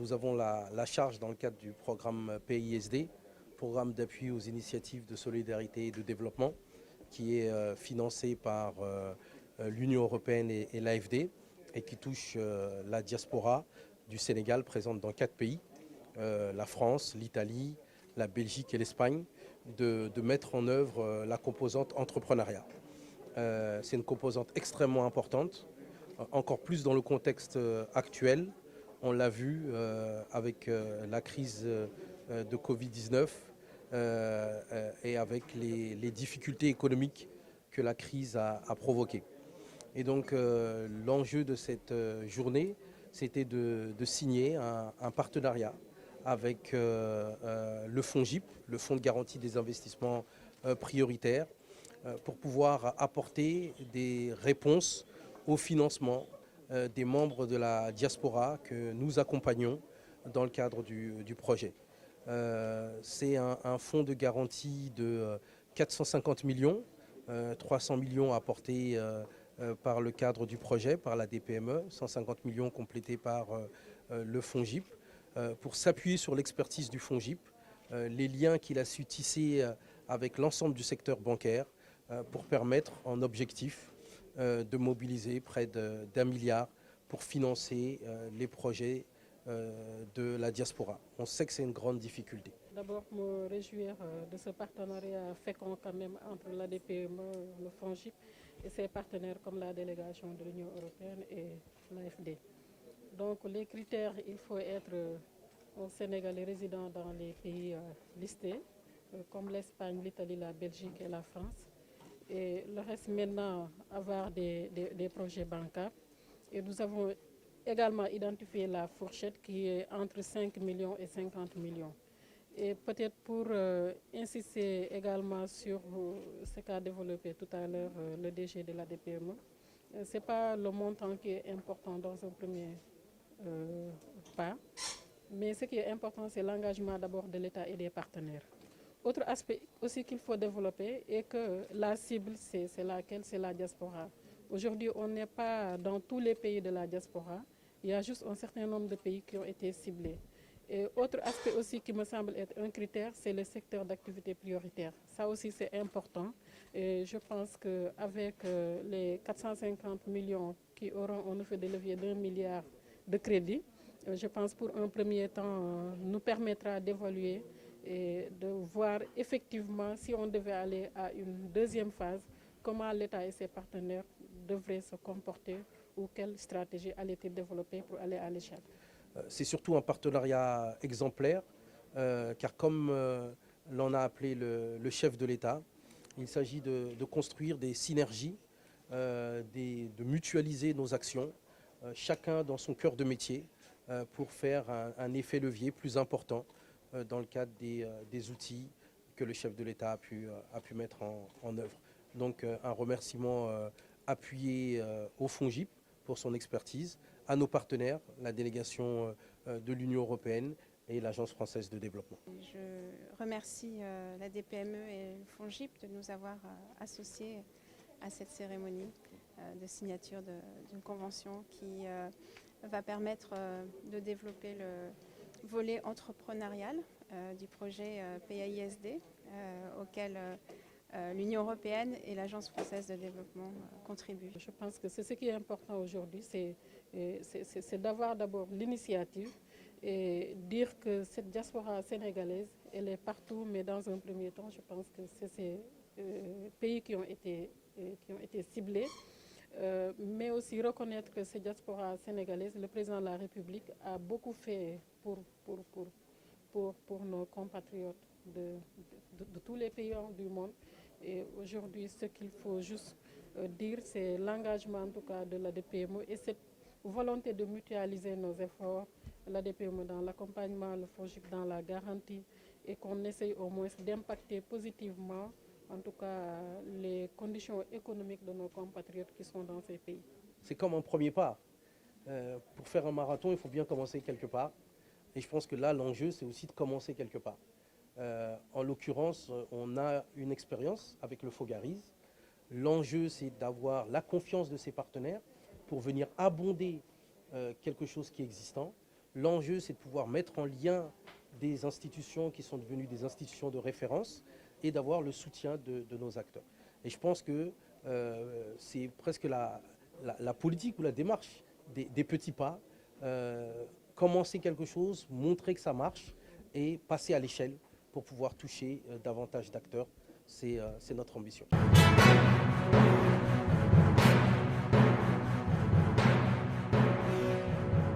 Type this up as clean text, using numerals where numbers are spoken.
nous avons la charge dans le cadre du programme PISD, programme d'appui aux initiatives de solidarité et de développement, qui est financé par l'Union européenne et l'AFD et qui touche la diaspora du Sénégal présente dans 4 pays, la France, l'Italie, la Belgique et l'Espagne, de mettre en œuvre la composante entrepreneuriat. C'est une composante extrêmement importante, encore plus dans le contexte actuel. On l'a vu avec la crise de Covid-19 et avec les difficultés économiques que la crise a provoquées. Et donc l'enjeu de cette journée, c'était de signer un partenariat avec le FONGIP, le Fonds de garantie des investissements prioritaires, pour pouvoir apporter des réponses au financement des membres de la diaspora que nous accompagnons dans le cadre du projet. C'est un fonds de garantie de 450 millions, 300 millions apportés par le cadre du projet, par la DPME, 150 millions complétés par le FONGIP, pour s'appuyer sur l'expertise du FONGIP, les liens qu'il a su tisser avec l'ensemble du secteur bancaire, pour permettre en objectif de mobiliser près d'1 milliard pour financer les projets de la diaspora. On sait que c'est une grande difficulté. D'abord, me réjouir de ce partenariat fécond quand même entre la DPME, le FONGIP et ses partenaires comme la délégation de l'Union européenne et l'AFD. Donc les critères, il faut être au Sénégal et résident dans les pays listés, comme l'Espagne, l'Italie, la Belgique et la France. Et le reste maintenant, avoir des projets bancables. Et nous avons également identifié la fourchette qui est entre 5 millions et 50 millions. Et peut-être pour insister également sur ce qu'a développé tout à l'heure le DG de la DPME, ce n'est pas le montant qui est important dans un premier pas, mais ce qui est important, c'est l'engagement d'abord de l'État et des partenaires. Autre aspect aussi qu'il faut développer est que la cible, c'est laquelle? C'est la diaspora. Aujourd'hui, on n'est pas dans tous les pays de la diaspora. Il y a juste un certain nombre de pays qui ont été ciblés. Et autre aspect aussi qui me semble être un critère, c'est le secteur d'activité prioritaire. Ça aussi, c'est important. Et je pense qu'avec les 450 millions qui auront un effet de levier d'1 milliard de crédits, je pense pour un premier temps, nous permettra d'évaluer et de voir effectivement si on devait aller à une deuxième phase, comment l'État et ses partenaires devraient se comporter ou quelle stratégie allait-il développer pour aller à l'échelle. C'est surtout un partenariat exemplaire, car comme l'en a appelé le chef de l'État, il s'agit de construire des synergies, de mutualiser nos actions, chacun dans son cœur de métier, pour faire un effet levier plus important dans le cadre des outils que le chef de l'État a pu mettre en œuvre. Donc un remerciement appuyé au FONGIP pour son expertise, à nos partenaires, la délégation de l'Union européenne et l'Agence française de développement. Je remercie la DPME et le FONGIP de nous avoir associés à cette cérémonie de signature d'une convention qui va permettre de développer le volet entrepreneurial du projet PAISD auquel l'Union européenne et l'Agence française de développement contribuent. Je pense que c'est ce qui est important aujourd'hui, c'est d'avoir d'abord l'initiative et dire que cette diaspora sénégalaise, elle est partout, mais dans un premier temps, je pense que c'est ces pays qui ont été ciblés, mais aussi reconnaître que cette diaspora sénégalaise, le président de la République a beaucoup fait pour nos compatriotes de tous les pays du monde. Et aujourd'hui, ce qu'il faut juste dire, c'est l'engagement en tout cas de la DPME et cette volonté de mutualiser nos efforts, la DPME dans l'accompagnement, le FONGIP dans la garantie, et qu'on essaye au moins d'impacter positivement, en tout cas, les conditions économiques de nos compatriotes qui sont dans ces pays. C'est comme un premier pas. Pour faire un marathon, il faut bien commencer quelque part. Et je pense que là, l'enjeu, c'est aussi de commencer quelque part. En l'occurrence, on a une expérience avec le Fogarise. L'enjeu, c'est d'avoir la confiance de ses partenaires pour venir abonder quelque chose qui est existant. L'enjeu, c'est de pouvoir mettre en lien des institutions qui sont devenues des institutions de référence et d'avoir le soutien de nos acteurs. Et je pense que c'est presque la politique ou la démarche des petits pas. Commencer quelque chose, montrer que ça marche et passer à l'échelle pour pouvoir toucher davantage d'acteurs. C'est notre ambition.